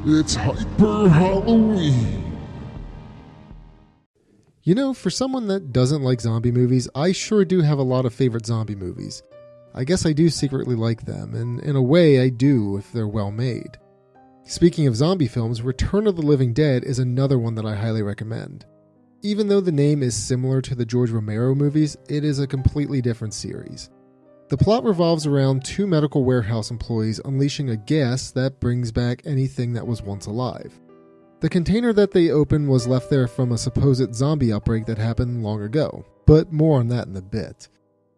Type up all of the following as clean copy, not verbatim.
It's Hyper Halloween. You know, for someone that doesn't like zombie movies, I sure do have a lot of favorite zombie movies. I guess I do secretly like them, and in a way I do if they're well made. Speaking of zombie films, Return of the Living Dead is another one that I highly recommend. Even though the name is similar to the George Romero movies, it is a completely different series. The plot revolves around two medical warehouse employees unleashing a gas that brings back anything that was once alive. The container that they open was left there from a supposed zombie outbreak that happened long ago, but more on that in a bit.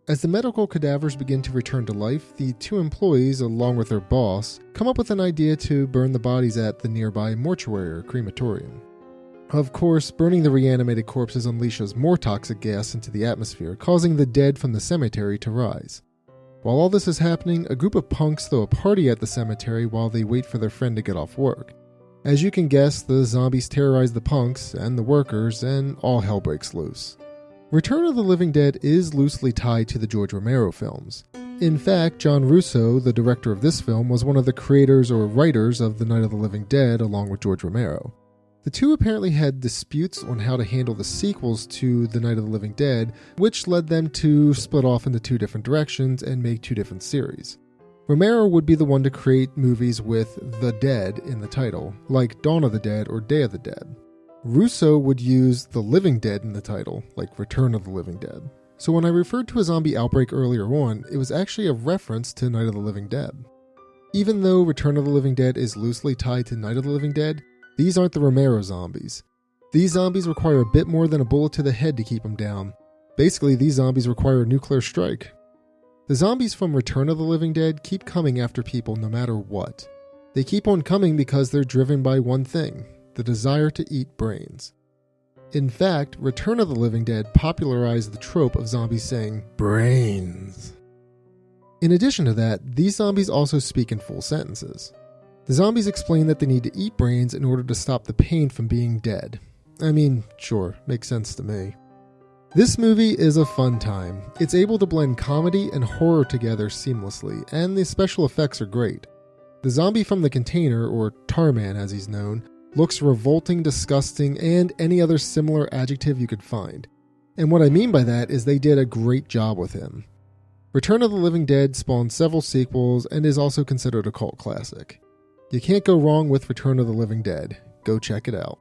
As the medical cadavers begin to return to life, the two employees, along with their boss, come up with an idea to burn the bodies at the nearby mortuary or crematorium. Of course, burning the reanimated corpses unleashes more toxic gas into the atmosphere, causing the dead from the cemetery to rise. While all this is happening, a group of punks throw a party at the cemetery while they wait for their friend to get off work. As you can guess, the zombies terrorize the punks and the workers, and all hell breaks loose. Return of the Living Dead is loosely tied to the George Romero films. In fact, John Russo, the director of this film, was one of the creators or writers of The Night of the Living Dead along with George Romero. The two apparently had disputes on how to handle the sequels to The Night of the Living Dead, which led them to split off into two different directions and make two different series. Romero would be the one to create movies with The Dead in the title, like Dawn of the Dead or Day of the Dead. Russo would use The Living Dead in the title, like Return of the Living Dead. So when I referred to a zombie outbreak earlier on, it was actually a reference to Night of the Living Dead. Even though Return of the Living Dead is loosely tied to Night of the Living Dead, these aren't the Romero zombies. These zombies require a bit more than a bullet to the head to keep them down. Basically, these zombies require a nuclear strike. The zombies from Return of the Living Dead keep coming after people no matter what. They keep on coming because they're driven by one thing, the desire to eat brains. In fact, Return of the Living Dead popularized the trope of zombies saying, brains. In addition to that, these zombies also speak in full sentences. The zombies explain that they need to eat brains in order to stop the pain from being dead. I mean, sure, makes sense to me. This movie is a fun time. It's able to blend comedy and horror together seamlessly, and the special effects are great. The zombie from the container, or Tarman as he's known, looks revolting, disgusting, and any other similar adjective you could find. And what I mean by that is they did a great job with him. Return of the Living Dead spawned several sequels and is also considered a cult classic. You can't go wrong with Return of the Living Dead. Go check it out.